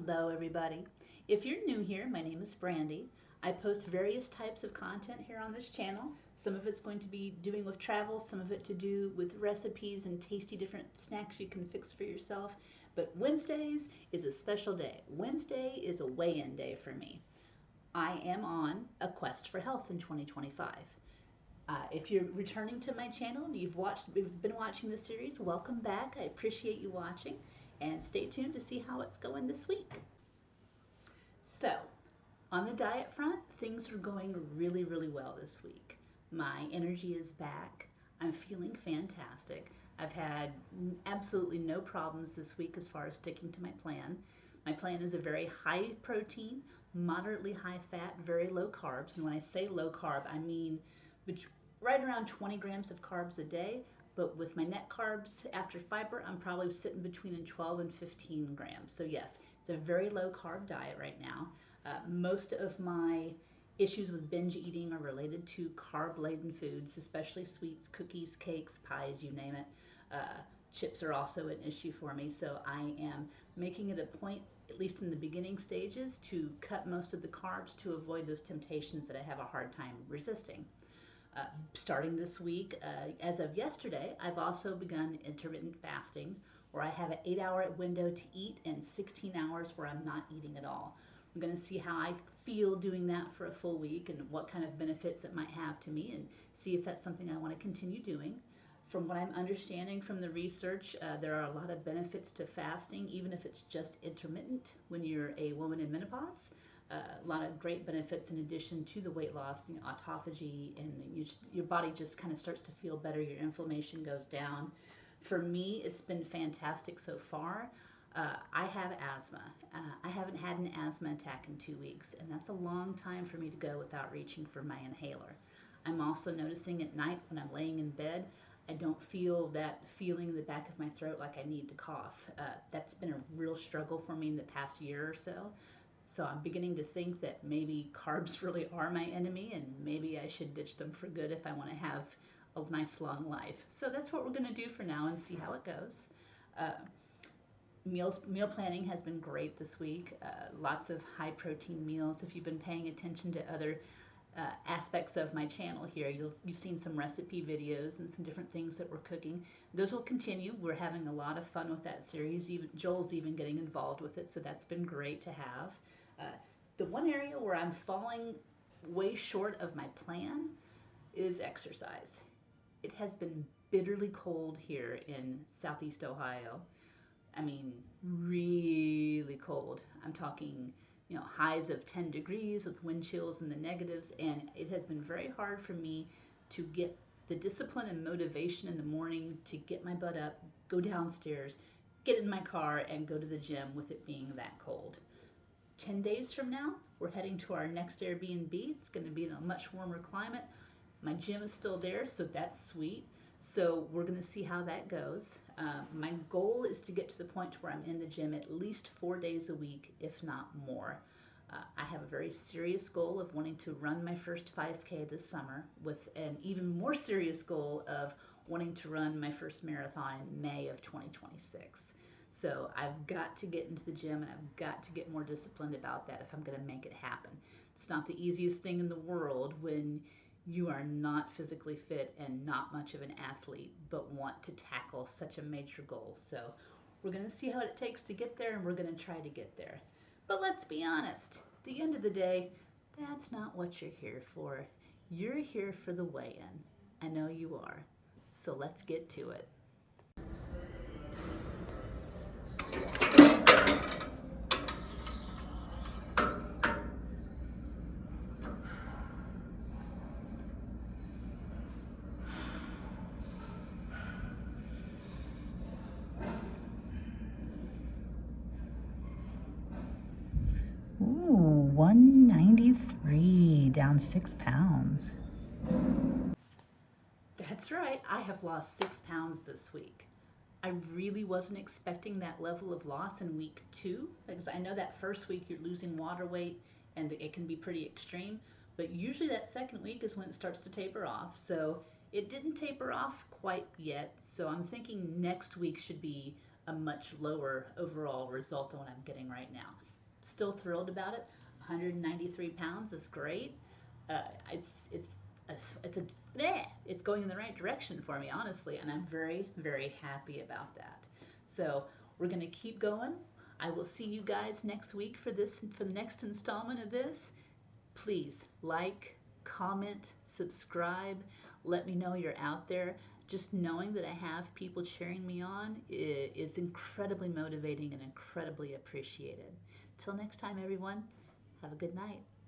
Hello, everybody. If you're new here, my name is Brandy. I post various types of content here on this channel. Some of it's going to be doing with travel, some of it to do with recipes and tasty different snacks you can fix for yourself. But Wednesdays is a special day. Wednesday is a weigh-in day for me. I am on a quest for health in 2025. If you're returning to my channel and you've been watching the series, welcome back. I appreciate you watching, and stay tuned to see how it's going this week. So, on the diet front, things are going really, really well this week. My energy is back. I'm feeling fantastic. I've had absolutely no problems this week as far as sticking to my plan. My plan is a very high protein, moderately high fat, very low carbs. And when I say low carb, I mean right around 20 grams of carbs a day. But with my net carbs after fiber, I'm probably sitting between 12 and 15 grams. So yes, it's a very low carb diet right now. Most of my issues with binge eating are related to carb-laden foods, especially sweets, cookies, cakes, pies, you name it. Uh, Chips are also an issue for me, so I am making it a point, at least in the beginning stages, to cut most of the carbs to avoid those temptations that I have a hard time resisting. Uh, Starting this week, as of yesterday, I've also begun intermittent fasting, where I have an 8-hour window to eat and 16 hours where I'm not eating at all. I'm going to see how I feel doing that for a full week and what kind of benefits it might have to me, and see if that's something I want to continue doing. From what I'm understanding from the research, there are a lot of benefits to fasting, even if it's just intermittent when you're a woman in menopause. A lot of great benefits in addition to the weight loss, autophagy, and your body just kind of starts to feel better. Your inflammation goes down. For me, it's been fantastic so far. I have asthma. I haven't had an asthma attack in 2 weeks, and that's a long time for me to go without reaching for my inhaler. I'm also noticing at night when I'm laying in bed, I don't feel that feeling in the back of my throat like I need to cough. That's been a real struggle for me in the past year or so. So I'm beginning to think that maybe carbs really are my enemy, and maybe I should ditch them for good if I want to have a nice long life. So that's what we're going to do for now and see how it goes. Uh, Meal planning has been great this week. Lots of high protein meals. If you've been paying attention to other aspects of my channel here, you've seen some recipe videos and some different things that we're cooking. Those will continue. We're having a lot of fun with that series. Even Joel's even getting involved with it, so that's been great to have. Uh, the one area where I'm falling way short of my plan is exercise. It has been bitterly cold here in Southeast Ohio. I mean, really cold. I'm talking, highs of 10 degrees with wind chills in the negatives, and it has been very hard for me to get the discipline and motivation in the morning to get my butt up, go downstairs, get in my car, and go to the gym with it being that cold. 10 days from now, we're heading to our next Airbnb. It's going to be in a much warmer climate. My gym is still there, so that's sweet. So we're going to see how that goes. My goal is to get to the point where I'm in the gym at least 4 days a week, if not more. I have a very serious goal of wanting to run my first 5K this summer, with an even more serious goal of wanting to run my first marathon in May of 2026. So I've got to get into the gym, and I've got to get more disciplined about that if I'm going to make it happen. It's not the easiest thing in the world when you are not physically fit and not much of an athlete, but want to tackle such a major goal. So we're going to see how it takes to get there, and we're going to try to get there. But let's be honest, at the end of the day, that's not what you're here for. You're here for the weigh-in. I know you are. So let's get to it. Ooh, 193, down 6 pounds. That's right, I have lost 6 pounds this week. I really wasn't expecting that level of loss in week 2, because I know that first week you're losing water weight and it can be pretty extreme, but usually that second week is when it starts to taper off. So it didn't taper off quite yet, so I'm thinking next week should be a much lower overall result than what I'm getting right now. still thrilled about it. 193 pounds is great. Uh, it's it's a it's going in the right direction for me, honestly, and I'm very happy about that. So we're gonna keep going. I will see you guys next week for the next installment of this. Please like, comment, subscribe. Let me know you're out there. Just knowing that I have people cheering me on is incredibly motivating and incredibly appreciated. Till next time, everyone, have a good night.